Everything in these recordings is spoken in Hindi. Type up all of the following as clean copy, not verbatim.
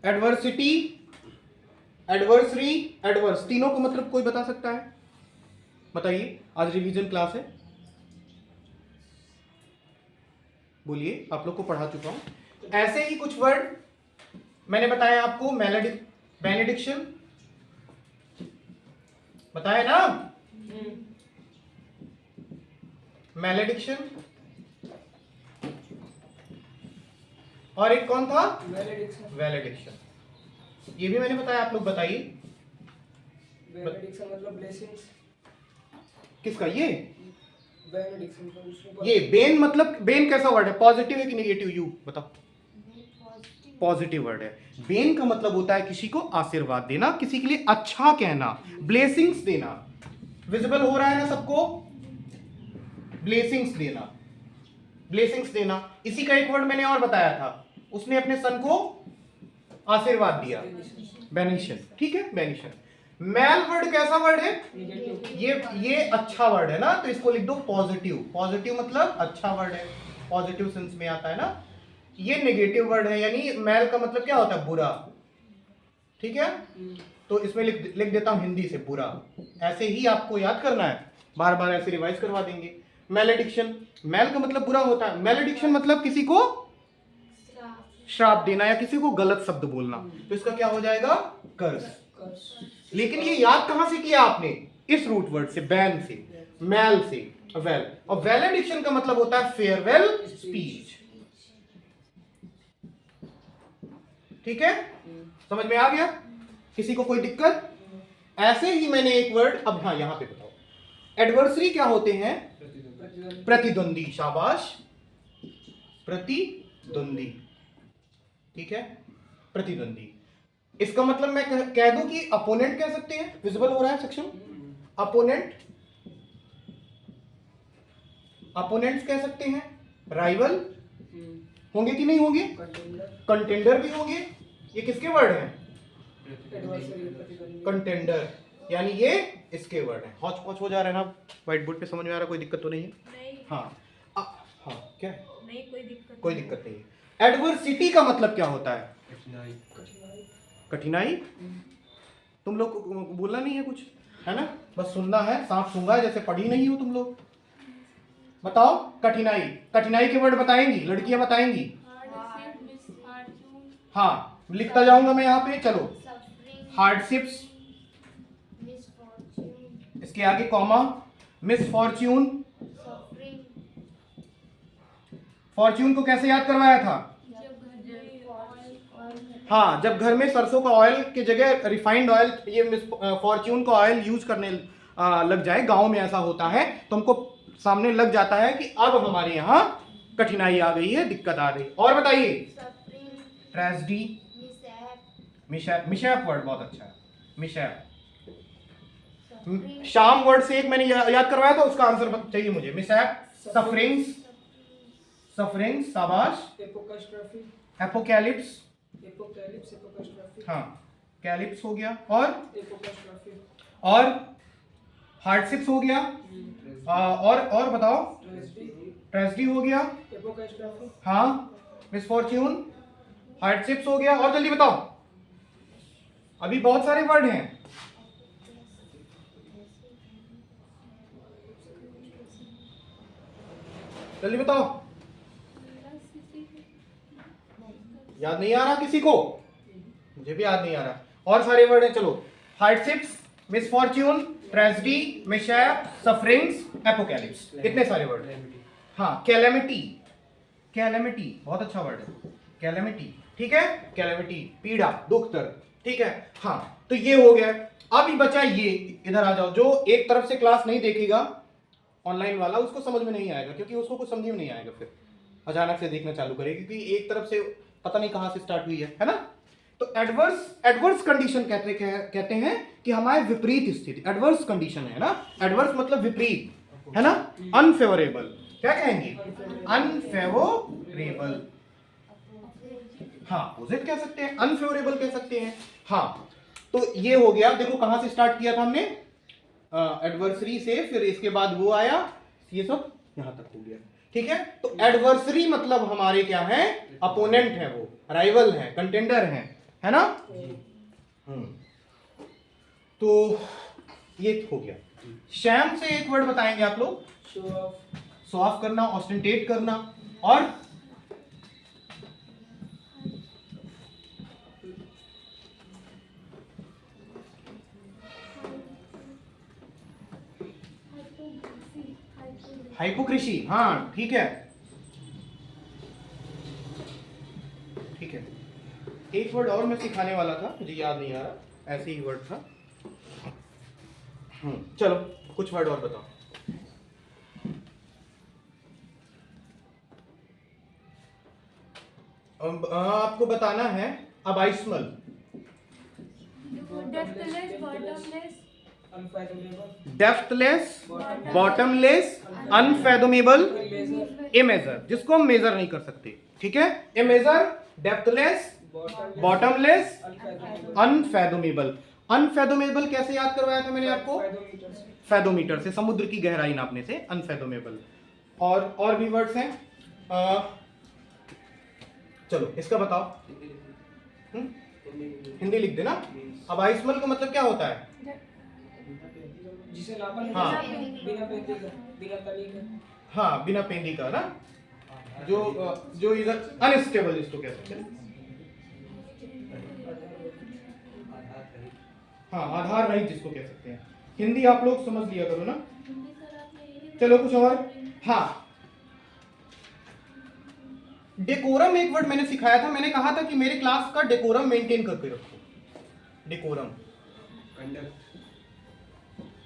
एडवर्सिटी, एडवर्सरी, एडवर्स, तीनों का मतलब कोई बता सकता है? बताइए, आज रिवीजन क्लास है, बोलिए, आप लोग को पढ़ा चुका हूं। ऐसे ही कुछ वर्ड मैंने बताया आपको, बेनेडिक्शन बताया ना, मैलेडिक्शन, और एक कौन था? वैलेडिक्शन। ये भी मैंने बताया, आप लोग बताइए। बेनेडिक्शन मतलब ब्लेसिंग्स। किसका? ये बेनेडिक्शन ये बेन मतलब, बेन कैसा वर्ड है? पॉजिटिव है कि नेगेटिव? यू बताओ। पॉजिटिव वर्ड है। बेन का मतलब होता है किसी को आशीर्वाद देना, किसी के लिए अच्छा कहना, ब्लेसिंग्स देना। विजिबल हो रहा है ना सबको? ब्लेसिंग्स देना, ब्लेसिंग्स देना। इसी का एक वर्ड मैंने और बताया था, उसने अपने सन को आशीर्वाद दिया, बेनिशन। ठीक है, बेनिशन। मैल वर्ड कैसा वर्ड है? ये अच्छा वर्ड है ना, तो इसको लिख दो पॉजिटिव। पॉजिटिव मतलब अच्छा वर्ड है, पॉजिटिव सेंस में आता है ना। ये नेगेटिव वर्ड है, यानी मैल का मतलब क्या होता है? बुरा। ठीक है, तो इसमें लिख देता हूं हिंदी से बुरा। ऐसे ही आपको याद करना है, बार बार ऐसे रिवाइज करवा देंगे। मैलेडिक्शन, मैल का मतलब बुरा होता है, मैलेडिक्शन मतलब किसी को श्राप देना या किसी को गलत शब्द बोलना, तो इसका क्या हो जाएगा? कर्स। लेकिन ये याद कहां से किया आपने? इस रूट वर्ड से, बैन से, मैल से, वेल। और वैलेडिक्शन का मतलब होता है फेयरवेल स्पीच। ठीक है, समझ में आ गया? किसी को कोई दिक्कत? ऐसे ही मैंने एक वर्ड, अब हाँ यहां पे बताओ, एडवर्सरी क्या होते हैं? प्रतिद्वंदी। शाबाश, प्रतिद्वंदी। ठीक है, प्रतिद्वंदी। इसका मतलब मैं कह दूं कि अपोनेंट कह सकते हैं। विजिबल हो रहा है सेक्शन? अपोनेंट, अपोनेंट्स कह सकते हैं, राइवल होंगे कि नहीं होंगे? कंटेंडर भी होंगे। ये किसके वर्ड हैं? कंटेंडर, यानी ये इसके वर्ड हैं। हौच पौच हो जा रहा है ना व्हाइट बोर्ड पे? समझ में आ रहा? कोई दिक्कत तो नहीं है? नहीं। हाँ हाँ, क्या नहीं, कोई दिक्कत नहीं है। एडवर्सिटी का मतलब क्या होता है? कठिनाई। तुम लोग को बोलना नहीं है कुछ, है ना? बस सुनना है, सांप सूंघा है जैसे पढ़ी नहीं हो तुम लोग। बताओ, कठिनाई, कठिनाई के वर्ड बताएंगी, लड़कियां बताएंगी। हाँ, लिखता जाऊंगा मैं यहाँ पे, चलो। हार्डशिप्स, इसके आगे कॉमा, मिसफॉर्च्यून। फॉर्च्यून को कैसे याद करवाया था? हाँ, जब घर में सरसों का ऑयल की जगह रिफाइंड ऑयल, ये फॉर्च्यून का ऑयल यूज करने लग जाए, गांव में ऐसा होता है, तो हमको सामने लग जाता है कि अब हमारे यहाँ कठिनाई आ गई है, दिक्कत आ गई। और बताइए। ट्रेजेडी, मिशैप, मिशैप वर्ड बहुत अच्छा है, मिशैप। शाम वर्ड से एक मैंने याद करवाया था, उसका आंसर चाहिए मुझे। मिशैप, सफरिंग्स, सफरिंग्स, शाबाश। एपोकैलिप्स, हाँ, कैलिप्स हो गया, और हार्डशिप्स हो गया, और बताओ। ट्रेजेडी हो गया, हाँ, मिसफॉर्च्यून, हार्डशिप्स हो गया, और जल्दी बताओ, अभी बहुत सारे वर्ड हैं। जल्दी बताओ, याद नहीं आ रहा किसी को? मुझे भी याद नहीं आ रहा। और सारे वर्ड हैं, चलो। Hardships, misfortune, tragedy, mishap, sufferings, apocalypse, इतने सारे वर्ड हैं। हाँ, कैलेमिटी, कैलेमिटी बहुत अच्छा वर्ड है, कैलेमिटी। ठीक है, कैलेमिटी, पीड़ा, दुख, दर्द। ठीक है, हाँ, तो ये हो गया। अब ही बचा ये, इधर आ जाओ। जो एक तरफ से क्लास नहीं देखेगा ऑनलाइन वाला, उसको समझ में नहीं आएगा, क्योंकि उसको कुछ समझ में नहीं आएगा, फिर अचानक से देखना चालू करेगा, क्योंकि एक तरफ से पता नहीं कहां से स्टार्ट हुई है ना? तो एडवर्स कंडीशन कहते हैं कि हमारे विपरीत स्थिति, एडवर्स कंडीशन है ना। एडवर्स मतलब विपरीत, है ना? अनफेवरेबल, क्या कहेंगे? अनफेवरेबल, हाँ, अपोजिट कह सकते हैं, अनफेवरेबल कह सकते हैं। हाँ, तो ये हो गया। देखो कहां से स्टार्ट किया था हमने, एडवर्सरी से, फिर इसके बाद वो आया, ये सब यहां तक हो गया। ठीक है, तो एडवर्सरी मतलब हमारे क्या है? अपोनेंट है, वो राइवल है, कंटेंडर है। है ना? तो ये हो गया। शैम से एक वर्ड बताएंगे आप लोग, शो ऑफ करना, ऑस्टेंटेट करना, और हाइपोक्रेसी। हाँ ठीक है, ठीक है। एक वर्ड और मैं सिखाने वाला था, मुझे याद नहीं आ रहा, ऐसे ही वर्ड था। चलो कुछ वर्ड और बताओ। अब आपको बताना है अबाइस्मल, डेप्थलेस, बॉटमलेस, अनफैथोमेबल, इमेजर, जिसको हम मेजर नहीं कर सकते। ठीक है, इमेजर, डेप्थलेस, बॉटमलेस, अनफैथोमेबल। अनफैथोमेबल कैसे याद करवाया था मैंने आपको? फैथोमीटर से, समुद्र की गहराई नापने से अनफैथोमेबल। और भी वर्ड्स हैं, चलो इसका बताओ। हिंदी लिख देना। अबाइस्मल का मतलब क्या होता है? जिसे नापा हाँ, बिना पेंदी का, बिना तली का। हाँ बिना पेंदी का ना, जो इधर अनस्टेबल जिसको कह सकते हैं। हाँ, आधार रहित जिसको कह सकते हैं। हिंदी आप लोग समझ लिया करो ना। चलो कुछ और। हाँ, डेकोरम एक वर्ड मैंने सिखाया था, मैंने कहा था कि मेरे क्लास का डेकोरम मेंटेन करके रखो। डेकोरम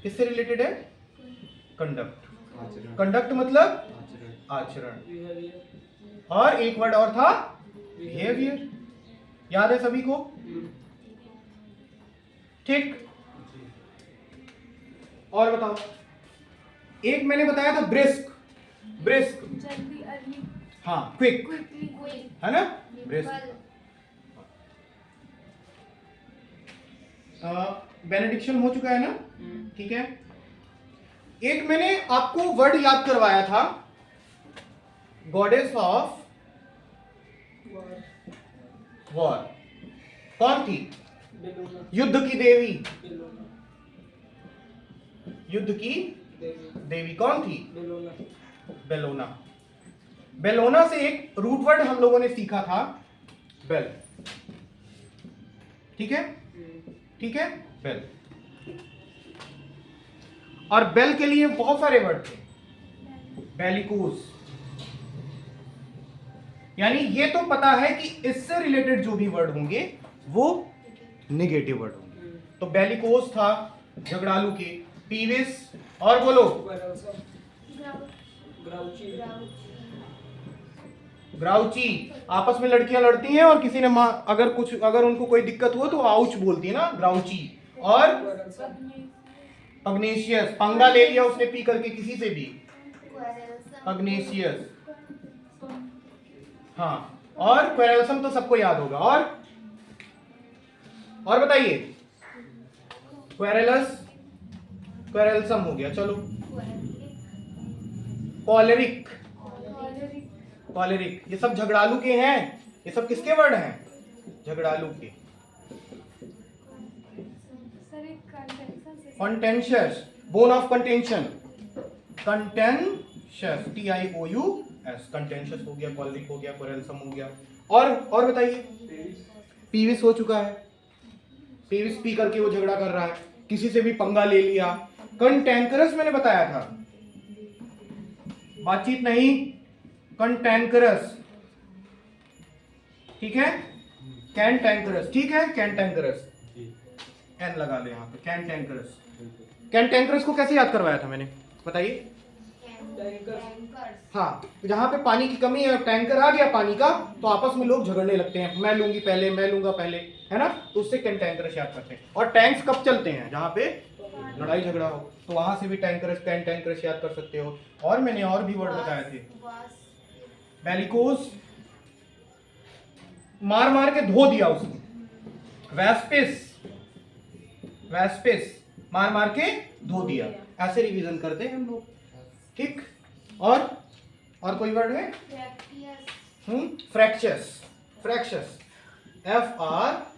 किससे रिलेटेड है? कंडक्ट। कंडक्ट मतलब आचरण। और एक वर्ड और था, बिहेवियर। याद है सभी को? ठीक, और बताओ। एक मैंने बताया था ब्रिस्क, ब्रिस्क हाँ, क्विक है ना, ब्रिस्क। बेनेडिक्शन हो चुका है ना? ठीक है। एक मैंने आपको वर्ड याद करवाया था, गॉडेस ऑफ वॉर। कौन थी? युद्ध की देवी। युद्ध की देवी कौन थी? बेलोना। बेलोना से एक रूट वर्ड हम लोगों ने सीखा था, बेल। ठीक है, ठीक है, बेल। और बेल के लिए बहुत सारे वर्ड थे, बेलिकोस। यानी ये तो पता है कि इससे रिलेटेड जो भी वर्ड होंगे वो नेगेटिव वर्ड होंगे। तो बेलिकोस था झगड़ालू के, पीविस, और बोलो ग्राउची। आपस में लड़कियां लड़ती हैं और किसी ने अगर उनको कोई दिक्कत हो तो आउच बोलती है ना, ग्राउची। और पग्नेशियस, पंगा ले लिया उसने पी करके किसी से भी, पग्नेशियस। हाँ, और क्वेरलसम तो सबको याद होगा। और बताइए, क्वेरलस, क्वेरलसम हो गया। चलो, कॉलेरिक, कॉलेरिक, ये सब झगड़ालू के हैं। ये सब किसके वर्ड हैं? झगड़ालू के। Contentious, bone of contention, contentious, TIOUS, contentious हो गया, कॉलेरिक हो गया, क्वेरलसम हो गया। और बताइए, पीविस हो चुका है। पीविस पी करके वो झगड़ा कर रहा है, किसी से भी पंगा ले लिया। कंटैंकरस मैंने बताया था, बातचीत नहीं, कंटैंकरस। ठीक है, कैंटैंकरस। ठीक है, कैंटैंकरस, एन लगा ले यहाँ पे, कैंटैंकरस। कैंटैंकरस को कैसे याद करवाया था मैंने, बताइए? हाँ, जहां पे पानी की कमी है, टैंकर आ गया पानी का, तो आपस में लोग झगड़ने लगते हैं, मैं लूंगी पहले, मैं लूंगा पहले, है ना? तो उससे कैंटैंकरस याद करते हैं। और टैंक्स कब चलते हैं? जहां पे लड़ाई झगड़ा हो, तो वहां से भी टैंकरस, कैंटैंकरस याद कर सकते हो। और मैंने और भी वर्ड बताए थे, बेलिकोस, मार मार के धो दिया उसने। वेस्पिस, वेस्पिस, मार मार के धो दिया। ऐसे रिवीजन करते हैं हम लोग। ठीक, और कोई वर्ड है? फ्रैक्चस, फ्रैक्चस, FRTIOU,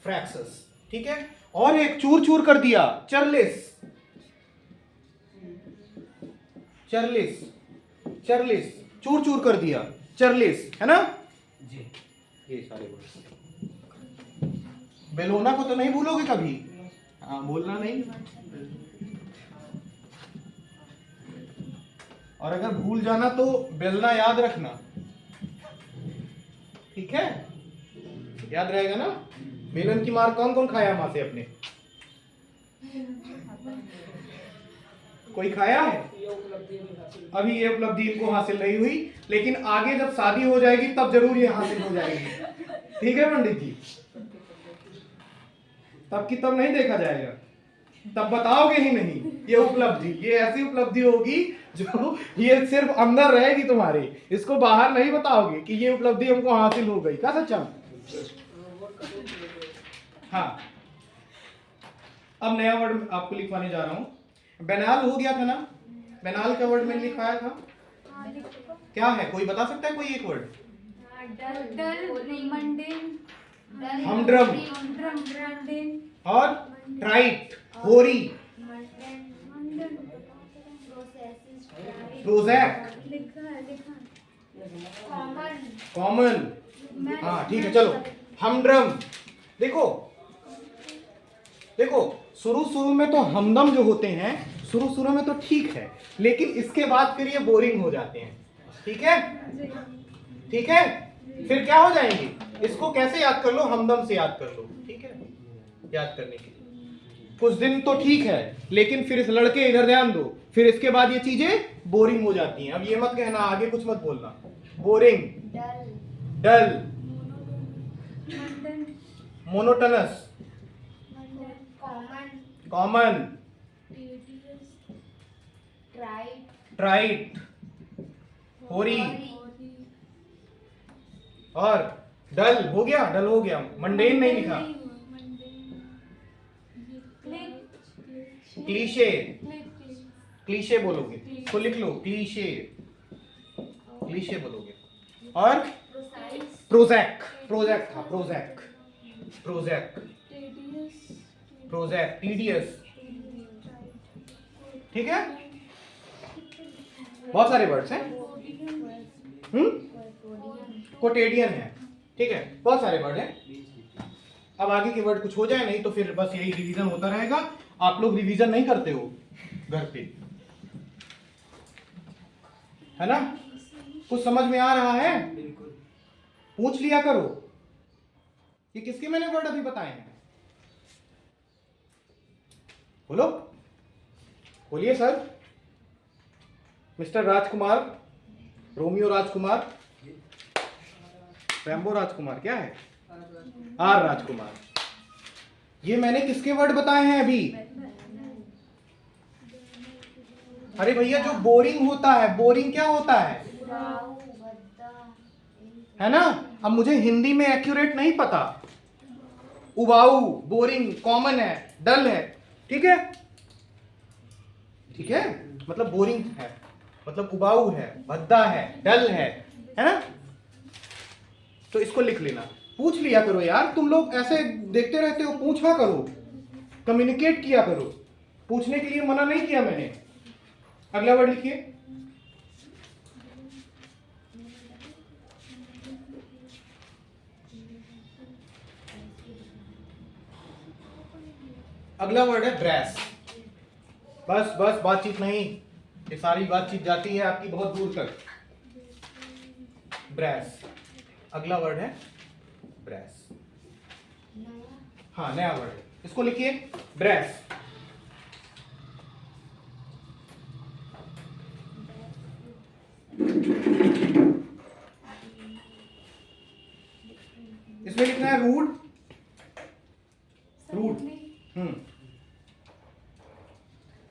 फ्रैक्सस। ठीक है, और एक चूर चूर कर दिया, चरलिस। चरलिस, चरलिस, चूर चूर कर दिया, चरलिस, है ना जी। ये सारे वर्ड बेलोना को तो नहीं भूलोगे कभी, हाँ बोलना नहीं। और अगर भूल जाना तो बेलना याद रखना, ठीक है, याद रहेगा ना। बेलन की मार कौन कौन खाया माँ से अपने, कोई खाया है? ये उपलब्धि भी हासिल अभी ये उपलब्धि इनको हासिल नहीं हुई, लेकिन आगे जब शादी हो जाएगी तब जरूर ये हासिल हो जाएगी, ठीक है पंडित जी। तब की तब नहीं देखा जाएगा, तब बताओगे ही नहीं। ये उपलब्धि, ये ऐसी उपलब्धि होगी जो ये सिर्फ अंदर रहेगी तुम्हारे, इसको बाहर नहीं बताओगे कि ये उपलब्धि हमको हासिल हो गई। क्या सच्चा? हाँ, अब नया वर्ड आपको लिखवाने जा रहा हूं। बेनाल हो गया था ना, बेनाल का वर्ड मैंने लिखवाया था, क्या है कोई बता सकता है कोई एक वर्ड? हमड्रम और ट्राइट, होरी, प्रोजैक, कॉमन। हाँ ठीक है, चलो हमड्रम। देखो देखो, शुरू शुरू में तो हमदम जो होते हैं, शुरू शुरू में तो ठीक है, लेकिन इसके बाद फिर ये बोरिंग हो जाते हैं। ठीक है, ठीक है, फिर क्या हो जाएंगे? इसको कैसे याद कर लो? हमदम से याद कर लो, ठीक है। याद करने के लिए कुछ दिन तो ठीक है, लेकिन फिर इस लड़के इधर ध्यान दो, फिर इसके बाद ये चीजें बोरिंग हो जाती हैं। अब ये मत कहना, आगे कुछ मत बोलना। बोरिंग, डल, मोनोटनस, कॉमन, ट्राइट, होरी, और डल हो गया, डल हो गया। मंडेन नहीं लिखा। क्लीशे, क्लीशे बोलोगे तो लिख लो, क्लीशे, क्लीशे बोलोगे। और प्रोजैक, प्रोजैक था, प्रोजैक, प्रोजैक, प्रोजैक, टीडियस। ठीक है, बहुत सारे वर्ड्स हैं। कोटेडियन है, ठीक है, बहुत सारे वर्ड हैं। अब आगे के वर्ड कुछ हो जाए, नहीं तो फिर बस यही रिवीजन होता रहेगा। आप लोग रिवीजन नहीं करते हो घर पे, है ना? कुछ समझ में आ रहा है? बिल्कुल, पूछ लिया करो कि किसके मैंने वर्ड अभी बताए हैं। बोलो, बोलिए सर। मिस्टर राजकुमार, रोमियो राजकुमार, रैम्बो राजकुमार, क्या है? आर राजकुमार। ये मैंने किसके वर्ड बताए हैं अभी? अरे भैया, जो बोरिंग होता है, बोरिंग क्या होता है ना? अब मुझे हिंदी में एक्यूरेट नहीं पता। उबाऊ, बोरिंग, कॉमन है, डल है, ठीक है, ठीक है, मतलब बोरिंग है, मतलब उबाऊ है, भद्दा है, डल है ना? तो इसको लिख लेना। पूछ लिया करो यार, तुम लोग ऐसे देखते रहते हो, पूछा करो, कम्युनिकेट किया करो। पूछने के लिए मना नहीं किया मैंने। अगला वर्ड लिखिए। अगला वर्ड है ब्रेस। बस बस, बातचीत नहीं, ये सारी बातचीत जाती है आपकी बहुत दूर तक। ब्रेस, अगला वर्ड है ब्रेस। हाँ, नया वर्ड है, इसको लिखिए ब्रेस। इसमें लिखना है रूड, रूड,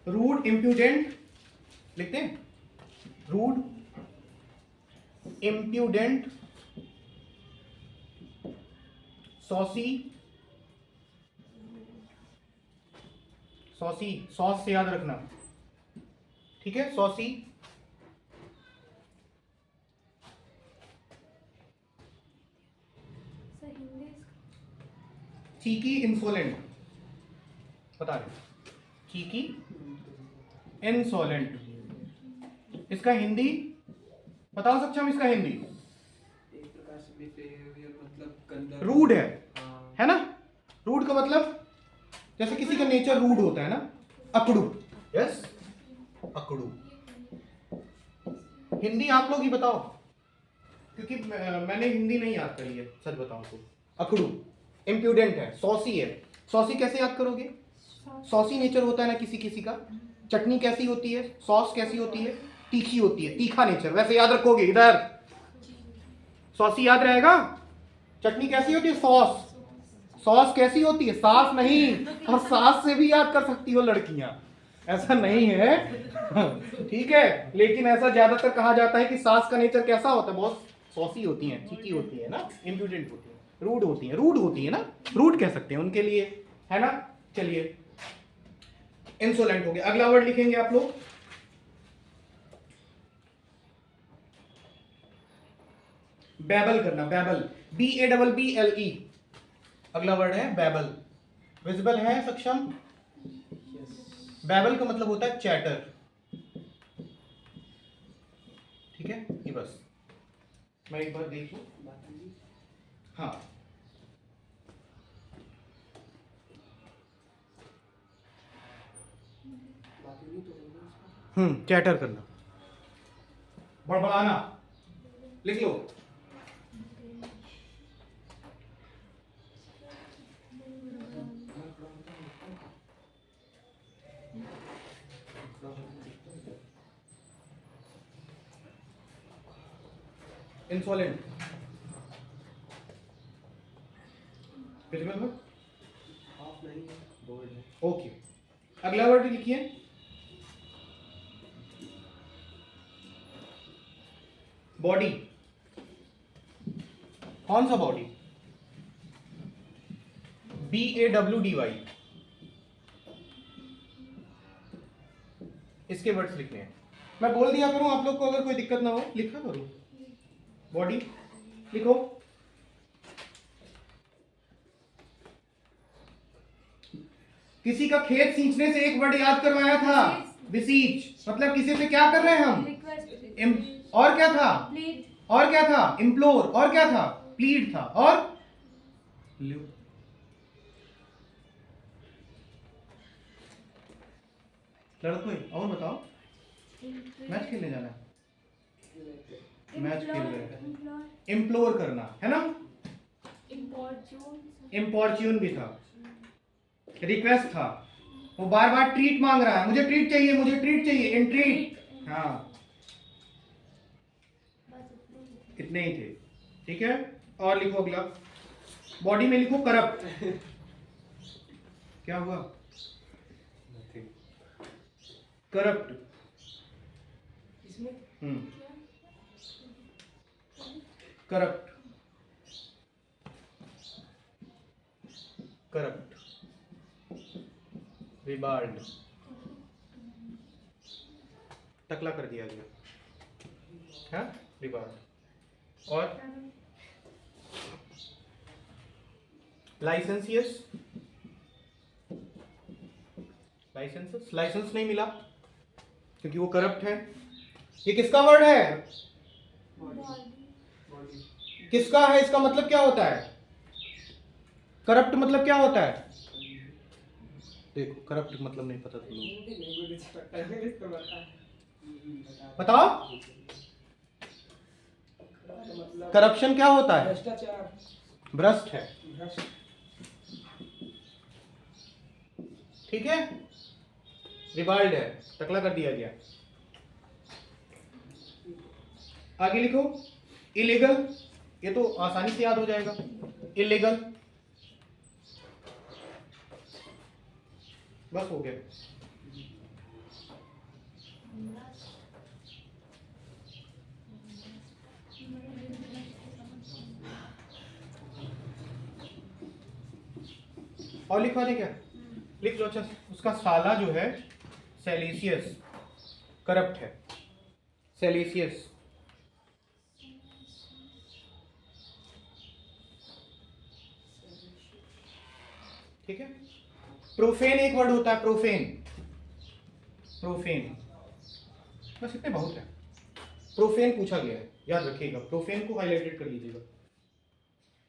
रूड, इम्प्यूडेंट, लिखते हैं rude, impudent, saucy, saucy, sauce से याद रखना, ठीक है, सॉसी, चीकी इंसोलेंट बता रहे, चीकी इंसोलेंट, इसका हिंदी बताओ सक्षम, इसका हिंदी एक प्रकार से बिहेवियर मतलब गंदा रूड हाँ। है ना? रूड का मतलब जैसे किसी का नेचर रूड होता है ना, अकड़ू, यस अकड़ू। हिंदी आप लोग ही बताओ, क्योंकि मैंने हिंदी नहीं याद करी है सच बताऊं तो। अकड़ू इम्प्यूडेंट है, सॉसी है। सॉसी कैसे याद करोगे? सॉसी नेचर होता है ना किसी किसी का। चटनी कैसी होती है, सॉस कैसी होती है, तीखी होती है, तीखा नेचर, वैसे याद रखोगे इधर, सॉसी याद रहेगा। चटनी कैसी होती है, सॉस। सॉस कैसी होती है, सास नहीं, और सास से भी याद कर सकती हो लड़कियां, ऐसा नहीं है ठीक है, लेकिन ऐसा ज्यादातर कहा जाता है कि सास का नेचर कैसा होता है, बहुत सॉसी होती है, चिकी होती है ना, इम्प्यूडेंट होती है, रूड होती है, रूड होती है ना, रूड कह सकते हैं उनके लिए, है ना। चलिए इंसोलेंट हो गया, अगला वर्ड लिखेंगे आप लोग, बैबल करना, बैबल, BABBLE, अगला वर्ड है बैबल। विजिबल है सक्षम? बैबल का मतलब होता है चैटर, ठीक है, ये बस मैं एक बार देखूं, हाँ चैटर करना, बड़बड़ाना, लिख लो। इंसोलेंट, विजिबल वर्ड, ओके, अगला वर्ड लिखिए, बॉडी। कौन सा बॉडी? BAWDY, इसके वर्ड्स लिखने हैं, मैं बोल दिया करूं आप लोग को, अगर कोई दिक्कत ना हो लिखा करूं। बॉडी लिखो, किसी का खेत सींचने से एक वर्ड याद करवाया था, विसीच, मतलब किसी से क्या कर रहे हैं हम, और क्या था, और क्या था, इम्प्लोर, और क्या था, प्लीड था, और लड़कों और बताओ, मैच खेलने जाना है, मैच खेल रहे हैं, इम्प्लोर करना है ना, इम्पॉर्च्यून भी था, रिक्वेस्ट था, वो बार बार ट्रीट मांग रहा है, मुझे ट्रीट चाहिए, मुझे ट्रीट चाहिए, इंट्रीट, हाँ इतने ही थे, ठीक है। और लिखो अगला, बॉडी में लिखो करप्ट, क्या हुआ, करप्ट, करप्ट, करप्ट, रिबार्ड, टकला कर दिया गया, है रिबार्ड। और लाइसेंसियस, लाइसेंस, लाइसेंस नहीं मिला क्योंकि वो करप्ट है। ये किसका वर्ड है, किसका है, इसका मतलब क्या होता है, करप्ट मतलब क्या होता है, देखो करप्ट मतलब नहीं पता तुम लोग, बताओ करप्शन क्या होता है, भ्रष्टाचार, भ्रष्ट है, ठीक है, रिवाल्ड है, टकला कर दिया गया। आगे लिखो, इलीगल, ये तो आसानी से याद हो जाएगा, इलीगल, बस हो गया। और लिखवा दे क्या, लिख लो। अच्छा, उसका साला जो है सेलेसियस, करप्ट है, सेलेसियस, ठीक है। प्रोफेन एक वर्ड होता है, प्रोफेन, प्रोफेन, बस इतने बहुत है। प्रोफेन पूछा गया है, याद रखिएगा, प्रोफेन को हाईलाइटेड कर लीजिएगा।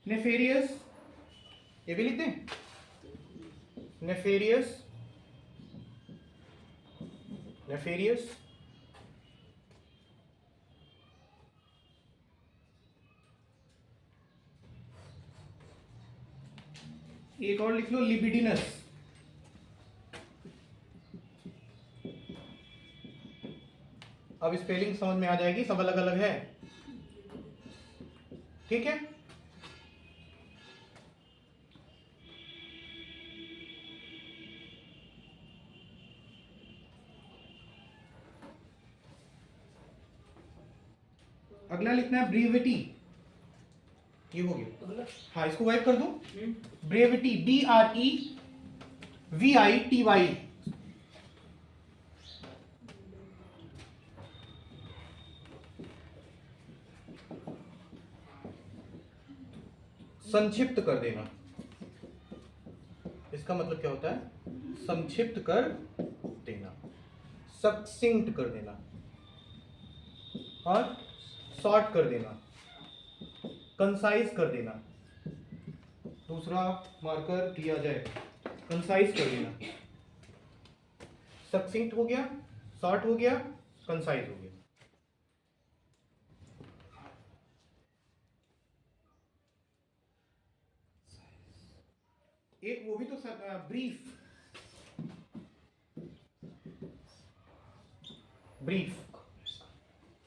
नेफेरियस, ये भी लिखते हैं, नेफेरियस, नेफेरियस, एक और लिख लो, लिबिडिनस। अब स्पेलिंग समझ में आ जाएगी, सब अलग अलग है, ठीक है। अगला लिखना है ब्रीविटी, ये हो गया। हाँ, इसको वाइप कर दो। ब्रेविटी, BREVITY, संक्षिप्त कर देना। इसका मतलब क्या होता है? संक्षिप्त कर देना, सक्सिंक्ट कर देना और शॉर्ट कर देना, कंसाइज कर देना। दूसरा मार्कर दिया जाए, कंसाइज कर देना। सक्सिंक्ट हो गया, शॉर्ट हो गया, कंसाइज हो गया। एक वो भी तो ब्रीफ, ब्रीफ,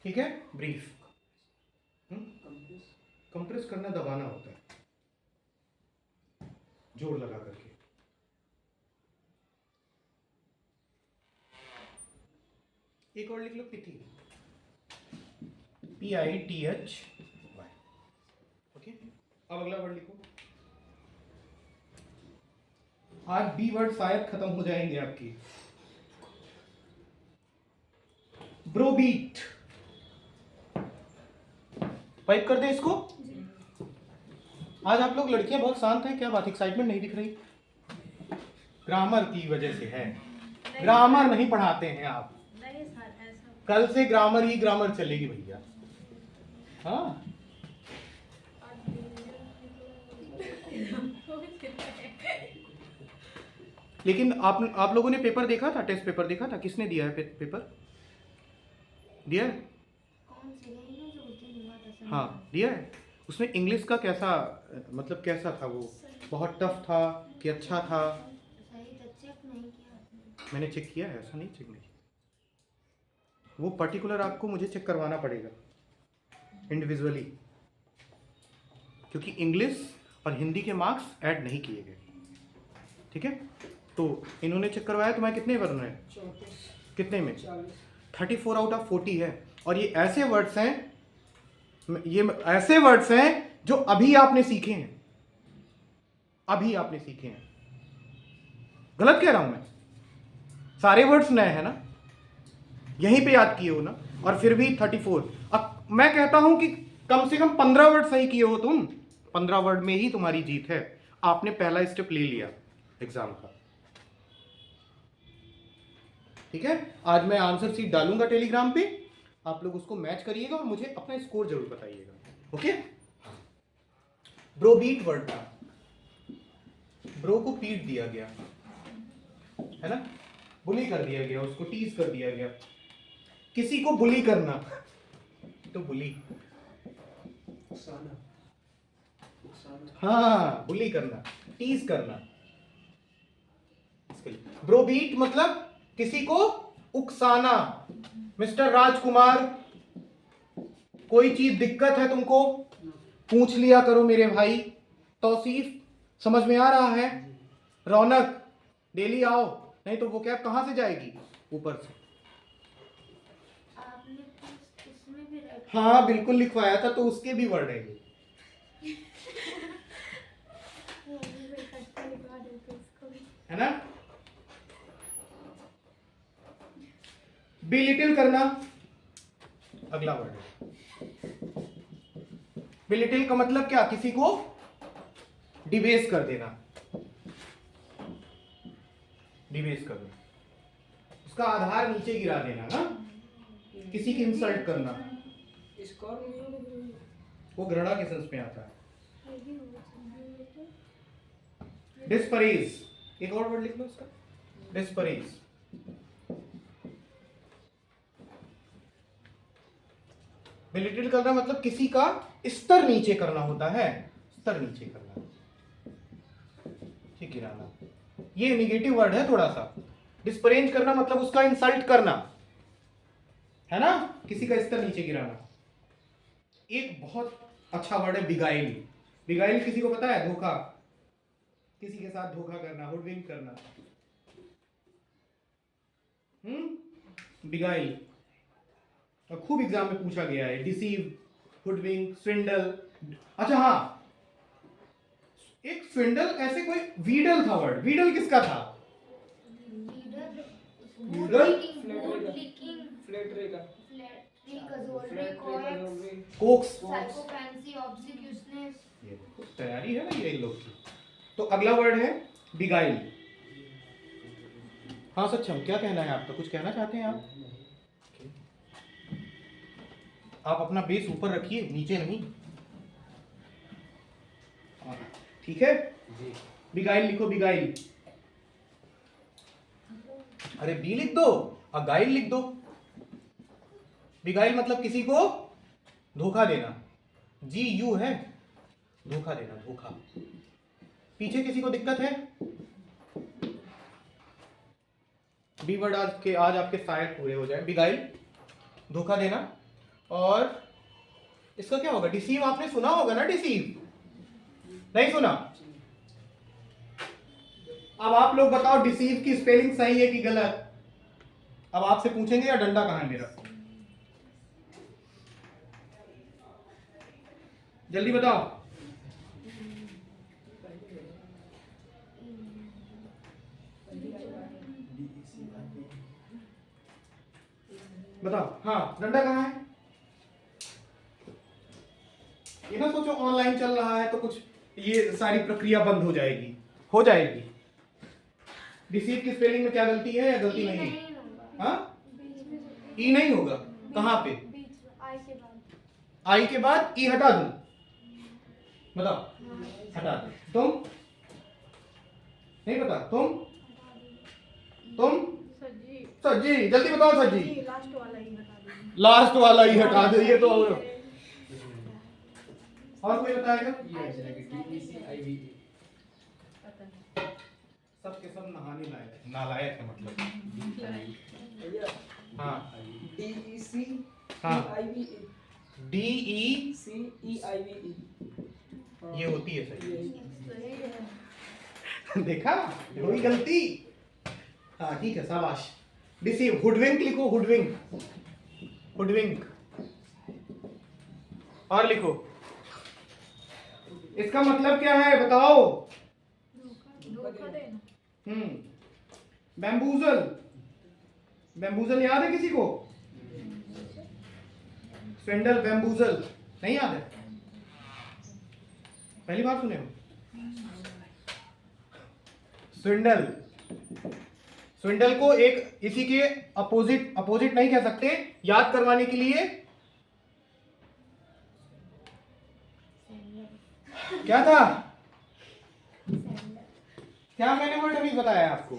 ठीक है, ब्रीफ। कंप्रेस करना, दबाना होता है जोर लगा करके। एक और लिख लो, पिथी, PITHY, ओके। अब अगला वर्ड लिखो। आज बी वर्ड शायद खत्म हो जाएंगे आपकी। ब्रोबीट, पाइप कर दे इसको। आज आप लोग लड़कियां बहुत शांत हैं, क्या बात, एक्साइटमेंट नहीं दिख रही? ग्रामर की वजह से है, ग्रामर नहीं पढ़ाते हैं आप। नहीं सर, ऐसा कल से ग्रामर ही ग्रामर चलेगी भैया। हाँ, लेकिन आप लोगों ने पेपर देखा था, टेस्ट पेपर देखा था? किसने दिया है पेपर? दिया है? कौन से नहीं ना जो उस दिन हुआ था सर? हाँ, दिया है। उसमें इंग्लिश का कैसा, मतलब कैसा था वो? बहुत टफ था कि अच्छा था? सही तो चेक नहीं किया आपने। मैंने चेक किया है, ऐसा नहीं चेक नहीं। वो पर्टिकुलर आपको मुझे चेक करवाना पड़ेगा इंडिविजुअली, क्योंकि इंग्लिश और हिंदी के मार्क्स ऐड नहीं किए गए, ठीक है। तो इन्होंने चेक करवाया, तुम्हारे कितने बन रहे हैं? 34, कितने में? 40। 34 आउट ऑफ 40 है। और ये ऐसे वर्ड्स हैं, ये ऐसे वर्ड्स हैं जो अभी आपने सीखे हैं, अभी आपने सीखे हैं। गलत कह रहा हूं मैं? सारे वर्ड्स नए हैं ना, यहीं पे याद किए हो ना, और फिर भी 34। अब मैं कहता हूं कि कम से कम 15 वर्ड सही किए हो तुम। 15 वर्ड में ही तुम्हारी जीत है। आपने पहला स्टेप ले लिया एग्जाम का, ठीक है। आज मैं आंसर शीट डालूंगा टेलीग्राम पे, आप लोग उसको मैच करिएगा और मुझे अपना स्कोर जरूर बताइएगा, ओके। ब्रोबीट वर्ड था, ब्रो को पीट दिया गया है ना, बुली कर दिया गया, उसको टीज कर दिया गया। किसी को बुली करना तो बुली, उकसाना, उकसाना। हाँ, बुली करना, टीज करना। ब्रोबीट मतलब किसी को उकसाना। मिस्टर राजकुमार, कोई चीज दिक्कत है तुमको, पूछ लिया करो मेरे भाई। तौसीफ, समझ में आ रहा है? रौनक, डेली आओ, नहीं तो वो कैब कहां से जाएगी? ऊपर से। आपने इसमें भी हाँ, बिल्कुल लिखवाया था, तो उसके भी वर्ड है ये, है ना। बिलिटिल करना अगला वर्ड है। बिलिटिल का मतलब क्या? किसी को डिबेस कर देना, डिबेस कर दो, उसका आधार नीचे गिरा देना ना, किसी की इंसल्ट करना, स्कॉर नहीं होगा। वो घृणा के सेंस में आता है। डिस्परेज, एक और वर्ड लिख लो उसका, डिस्परेज। बिलिटिल करना मतलब किसी का स्तर नीचे करना होता है, स्तर नीचे करना, ठीक गिराना। ये निगेटिव वर्ड है थोड़ा सा। डिस्परेज करना मतलब उसका इंसल्ट करना, है ना, किसी का स्तर नीचे गिराना। एक बहुत अच्छा वर्ड है बिगाइल। बिगाइल किसी को पता है? धोखा, किसी के साथ धोखा करना, हुडविंक करना। बिगाइल और खूब एग्जाम में पूछा गया है। Deceive, hoodwink, swindle. अच्छा हाँ, एक स्विंडल ऐसे कोई वीडल था वर्ड। वीडल किसका था? वीडल फ्लैटरी का कोक्स। साइकोफैंसी, ऑब्सेक्यूशनेस। ये तो तैयारी है ना ये इन लोग की। तो अगला वर्ड है बिगाइल। हाँ सक्षम, क्या कहना है आपका? कुछ कहना चाहते हैं आप? आप अपना बेस ऊपर रखिए, नीचे नहीं। ठीक है, बिगाइल लिखो, बिगाइल। अरे बी लिख दो और गाइल लिख दो। बिगाइल मतलब किसी को धोखा देना, जी यू है, धोखा देना, धोखा। पीछे किसी को दिक्कत है? बी वर्ड आज आपके शायद पूरे हो जाए। बिगाइल, धोखा देना। और इसका क्या होगा? डिसीव। आपने सुना होगा ना डिसीव? नहीं सुना? अब आप लोग बताओ डिसीव की स्पेलिंग सही है कि गलत? अब आपसे पूछेंगे या डंडा कहां है मेरा? जल्दी बताओ। बताओ। हाँ, डंडा कहां है? ये ना सोचो ऑनलाइन चल रहा है तो कुछ ये सारी प्रक्रिया बंद हो जाएगी। हो जाएगी। डिसीव की स्पेलिंग में क्या गलती है या गलती नहीं है? हाँ, ई नहीं होगा। कहां पे? आई के बाद ई हटा दूं? बताओ। हटा दो। तुम नहीं पता? तुम सज्जी, जल्दी बताओ सज्जी। लास्ट वाला ही हटा दो। ये तो और कोई बताएगा? सबके सब नहाने लायक, नालायक है मतलब। हाँ हाँ, DECEIVE ये होती है सही। देखा, वही गलती। हाँ ठीक है, शाबाश। डिसीव। हुडविंक लिखो, हुडविंक, हुडविंक। और लिखो। इसका मतलब क्या है बताओ? बैम्बूजल। बैम्बूजल याद है किसी को? स्विंडल, बैम्बूजल नहीं याद है? पहली बार सुने हो? स्विंडल। स्विंडल को एक इसी के अपोजिट नहीं कह सकते। याद करवाने के लिए क्या था? क्या मैंने वर्ड अभी बताया आपको?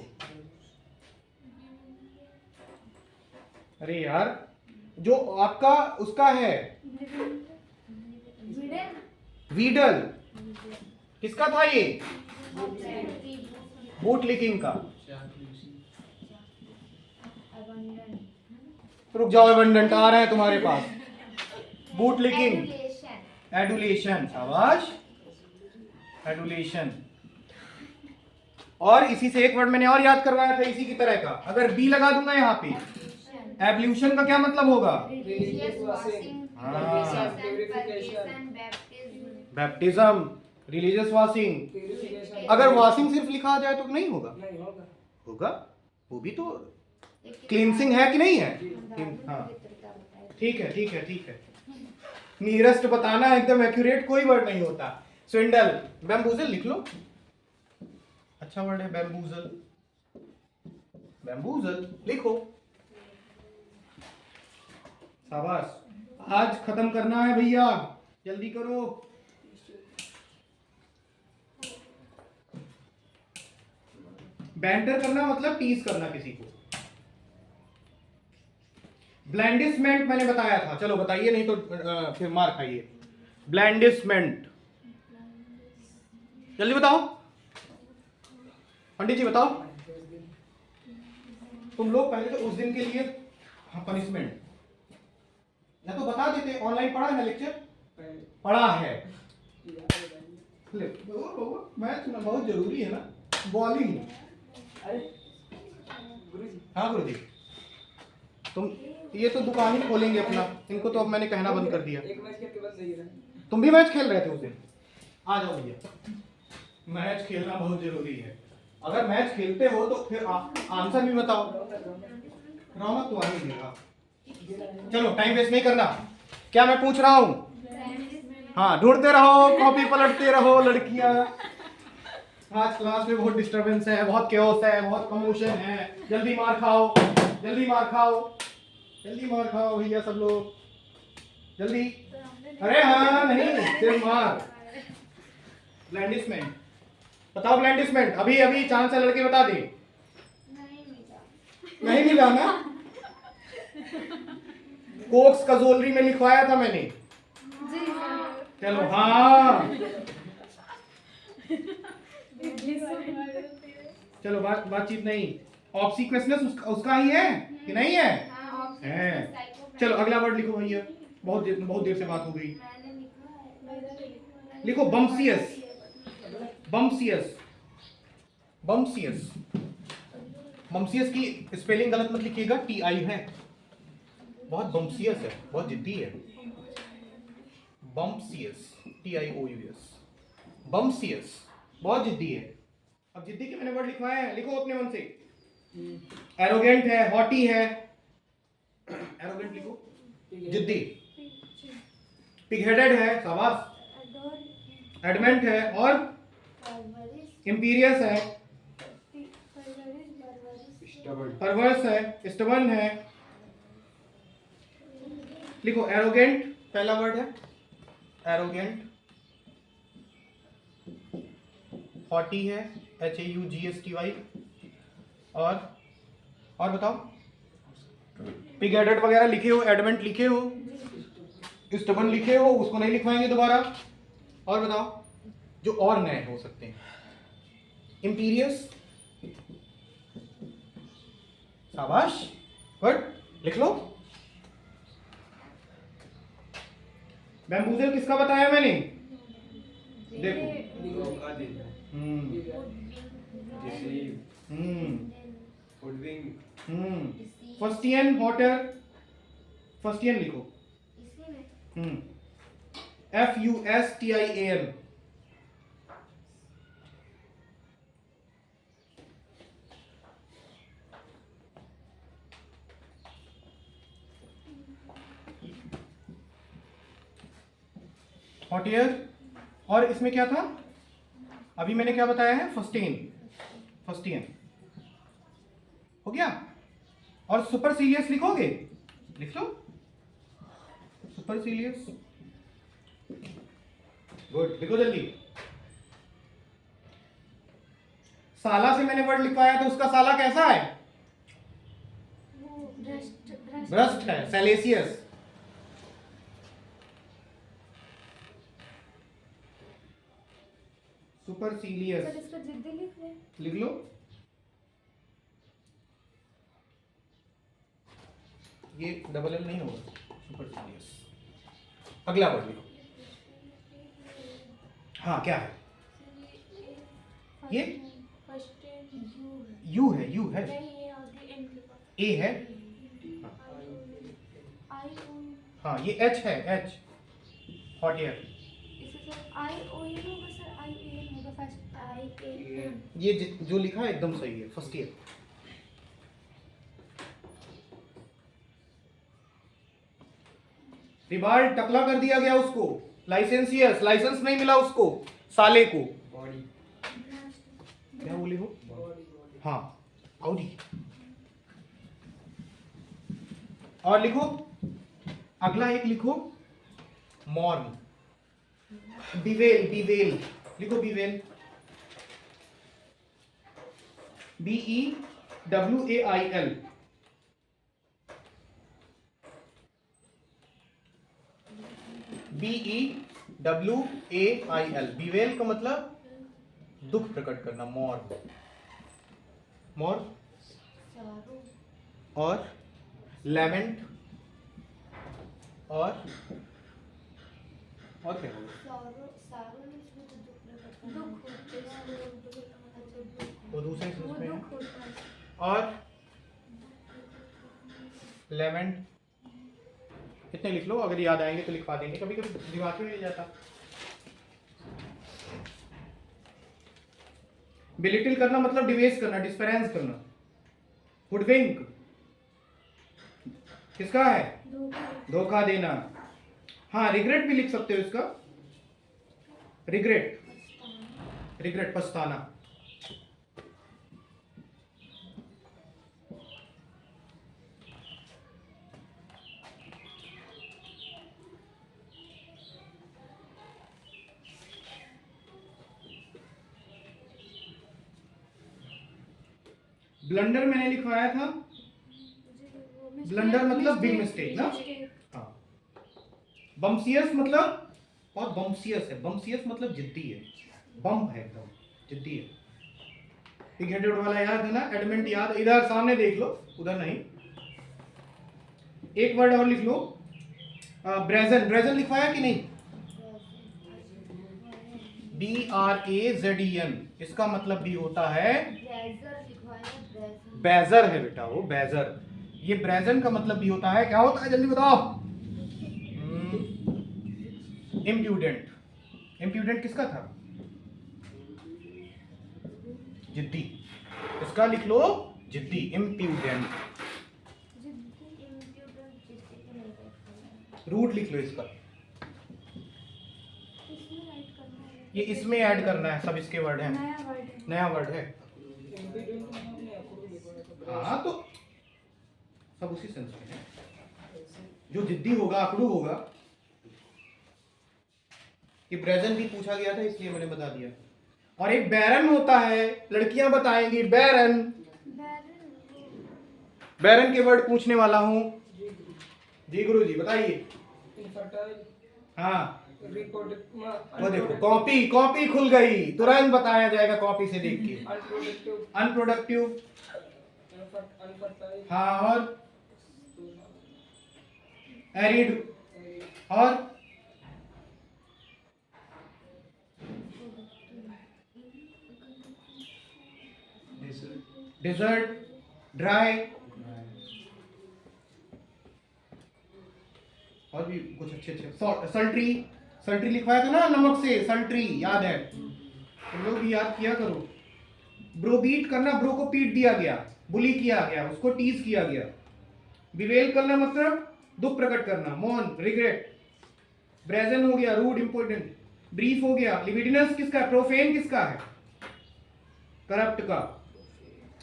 अरे यार, जो आपका उसका है वीडल, किसका था ये? बूट लिकिंग का। रुक जाओ, एबंडेंट आ रहे हैं तुम्हारे पास। Boot licking, adulation. शाबाश, एडुलेशन। और इसी से एक वर्ड मैंने और याद करवाया था इसी की तरह का। अगर बी लगा दूंगा यहाँ पे, एब्ल्यूशन का क्या मतलब होगा? Baptism, religious washing. अगर वॉशिंग सिर्फ लिखा जाए तो नहीं होगा? होगा, वो भी तो क्लींसिंग है कि नहीं है? हाँ ठीक है, ठीक है, ठीक है। नियरेस्ट बताना, एकदम एक्यूरेट कोई वर्ड नहीं होता। स्विंडल, बैम्बूजल लिख लो, अच्छा वर्ड है बैम्बूजल। बैम्बूजल लिखो। शाबाश, आज खत्म करना है भैया, जल्दी करो। बैंटर करना मतलब टीज करना किसी को। ब्लैंडिसमेंट मैंने बताया था, चलो बताइए, नहीं तो फिर मार खाइए। ब्लैंडिसमेंट जल्दी बताओ, पंडित जी बताओ। तुम लोग पहले तो उस दिन के लिए पनिशमेंट या तो बता देते, ऑनलाइन पढ़ा है ना लेक्चर, पढ़ा है। मैच ना बहुत जरूरी है ना, बॉलिंग। हाँ गुरु जी, तुम ये तो दुकान ही खोलेंगे अपना, इनको तो अब मैंने कहना बंद कर दिया। एक मैच खेल के बस सही है। तुम भी मैच खेल रहे थे उस दिन, आ जाओ भैया, मैच खेलना बहुत जरूरी है। अगर मैच खेलते हो तो फिर आंसर भी बताओ। रौनक तो आ ही देगा। चलो टाइम वेस्ट नहीं करना, क्या मैं पूछ रहा हूँ? हाँ, ढूंढते रहो, कॉपी पलटते रहो लड़कियां। आज क्लास में बहुत डिस्टरबेंस है, बहुत केओस है, बहुत कमोशन है। जल्दी मार खाओ, जल्दी मार खाओ, जल्दी मार खाओ भैया सब लोग, जल्दी। अरे हाँ नहीं, सिर्फ मार। ब्लैंडिसमेंट बताओ, ब्लैंडिसमेंट अभी अभी चांद से लड़के बता दे। नहीं मिला ना, कोक्स कजोलरी में लिखवाया था मैंने। चलो हाँ, चलो बातचीत नहीं। ऑब्सिक्वेसनेस उसका ही है कि नहीं है? है। चलो अगला वर्ड लिखो भैया, बहुत देर से बात हो गई। लिखो बम्सियस, बम्सियस, बम्सियस। बम्सियस की स्पेलिंग गलत मत लिखिएगा, TI है, बहुत बम्सियस है, बहुत जिद्दी है। बम्सियस, TIOUS, बम्सियस, बहुत जिद्दी है। अब जिद्दी के मैंने वर्ड लिखवाए हैं, लिखो अपने मन से। एरोगेंट है, हॉटी है, एरोगेंट लिखो, जिद्दी। पिग हेडेड है, शाबाश। एडमेंट है, और इंपीरियस है, परवर्स है, स्टबर्न है। लिखो एरोगेंट, पहला वर्ड है एरोगेंट। हॉटी है, HAUGSTY। और बताओ, पिग हेडेड वगैरह लिखे हो, एडमेंट लिखे हो, स्टबर्न लिखे हो, उसको नहीं लिखवाएंगे दोबारा। और बताओ जो और नए हो सकते हैं। इंपीरियस, शाबाश, गुड, लिख लो। बैम्बूजल किसका बताया मैंने? देखो, फस्टियन, हॉटर, फस्टियन लिखो, FUSTIAN। Hot air. और इसमें क्या था अभी मैंने क्या बताया है? फस्टेन, फस्टियन हो गया। और सुपरसीलियस लिखोगे, लिख लो सुपरसीलियस, गुड, लिखो जल्दी। साला से मैंने वर्ड लिखवाया था, उसका साला कैसा है? ब्रस्ट है, सैलेसियस। सुपरसीलियस, इसका जिद्दी लिख लो। ये डबल एल नहीं होगा, सुपरसीलियस। अगला वर्ड लिखो। हाँ क्या है ये? यू है, यू है, ए है, हाँ ये एच है, एच, हॉट एयर। ये जो लिखा है एकदम सही है, फर्स्ट ईयर। रिबार्ड टकला कर दिया गया उसको, लाइसेंसियस, लाइसेंस नहीं मिला उसको, साले को। क्या बोले हो? हाँ, ऑडी, और लिखो, अगला एक लिखो मॉर्न, बिवेल, बिवेल लिखो, बिवेल, BEWAIL, BEWAIL, बिवेल का मतलब दुख प्रकट करना, मॉर्न, मॉर्न। सारो और लेमेंट, और क्या होगा? सारो सारो नहीं, इसमें तो दुख प्रकट करना। दुख वो दूसरे वो सेंस में है। दुख होता है। और लेमेंट, इतने लिख लो, अगर याद आएंगे तो लिखवा देंगे, कभी कभी दिमाग में नहीं जाता। बिलिटिल करना मतलब डिवेस करना, डिस्परेंस करना, हुडविंक किसका है? धोखा देना। हाँ, रिग्रेट भी लिख सकते हो इसका, रिग्रेट, रिग्रेट पछताना। ब्लंडर मैंने लिखवाया था, ब्लंडर मतलब बिग मिस्टेक ना। हाँ, बम्सियस मतलब, बहुत बम्सियस है, बम्सियस मतलब जिद्दी है, बम है एकदम, जिद्दी है। बिग हेडेड वाला याद है ना, एडमेंट याद, इधर सामने देख लो, उधर नहीं। एक वर्ड और लिख लो, ब्रेजन, ब्रेजन लिखवाया कि नहीं? BRAZEN, इसका मतलब भी होता है ब्रेजर लिखवाया, ब्रेजर। बैजर है बेटा, वो बैजर। ये ब्रेजन का मतलब भी होता है, क्या होता है जल्दी बताओ? इम्प्यूडेंट, इम्प्यूडेंट किसका था? जिद्दी, इसका लिख लो जिद्दी, इम्प्यूडेंट। जिद्दी, इम्प्यूडेंट, जिद्दी को नहीं राइट करना है। रूट लिख लो इसका, इसमें राइट करना है। ये इसमें ऐड करना है, सब इसके वर्ड हैं, नया वर्ड है। नया वर्ड है। इम्पीडेंट में हमने अक्रूर लिखवाया था। हाँ, तो सब उसी सेंस में है, जो जिद्दी होगा, अकड़ू होगा। ये ब्रेजन भी पूछा गया था, इसलिए मैंने बता दिया। और एक बैरन होता है, लड़कियां बताएंगी, बैरन, बैरन के वर्ड पूछने वाला हूं। जी गुरु जी बताइए। इनफर्टाइल, हाँ, रिप्रोडक्टिव, वो देखो, कॉपी, कॉपी खुल गई, तुरंत बताया जाएगा कॉपी से देख के। अनप्रोडक्टिव, अनप्रोडक्टिव, अनफर्टाइल, हाँ, और एरिड, और डेजर्ट, ड्राई, और भी कुछ अच्छे अच्छे, सल्ट्री, सल्ट्री लिखवाया था ना नमक से, सल्ट्री याद है, तुम लोग भी याद किया करो। ब्रो बीट करना, ब्रो को पीट दिया गया, बुली किया गया, उसको टीज किया गया। बिवेल करना मतलब दुख प्रकट करना, मौन, रिग्रेट। ब्रेजन हो गया, रूड, इंपोर्टेंट। ब्रीफ हो गया, लिबिडिनस किसका है? प्रोफेन किसका है? करप्ट का।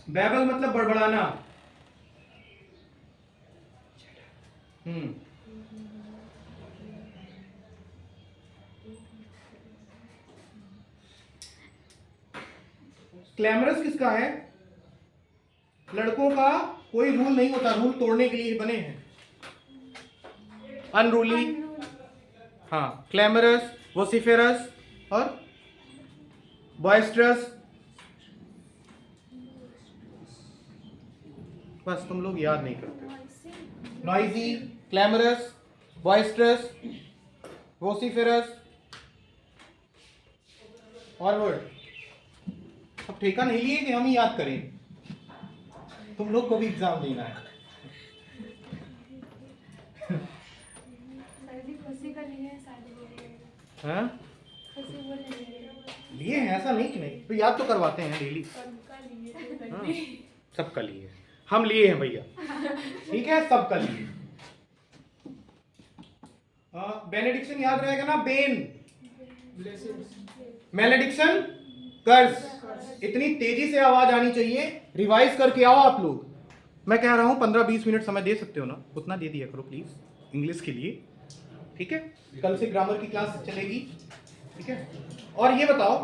बैबल मतलब बड़बड़ाना। क्लैमरस किसका है? लड़कों का कोई रूल नहीं होता, रूल तोड़ने के लिए बने हैं। अनरूली, हाँ, क्लैमरस, वोसिफेरस, और बॉयस्ट्रस। बस तुम लोग याद नहीं करते। नॉइजी, क्लैमरस, बॉयस्ट्रस, वोसिफेरस, और वर्ड। अब ठेका नहीं लिए कि हम ही याद करें, तुम लोग को भी एग्जाम देना है। हाँ? लिए हैं, ऐसा नहीं कि नहीं, तो याद तो करवाते हैं डेली। हाँ, सबका लिए, हम लिए हैं भैया, ठीक है, सबका लिए। बेनेडिक्शन याद रहेगा ना, बेन, मैलेडिक्शन, कर्स। इतनी तेजी से आवाज आनी चाहिए, रिवाइज करके आओ आप लोग। मैं कह रहा हूँ 15-20 मिनट समय दे सकते हो ना, उतना दे दिया करो प्लीज इंग्लिश के लिए, ठीक है। कल से ग्रामर की क्लास चलेगी, ठीक है। और ये बताओ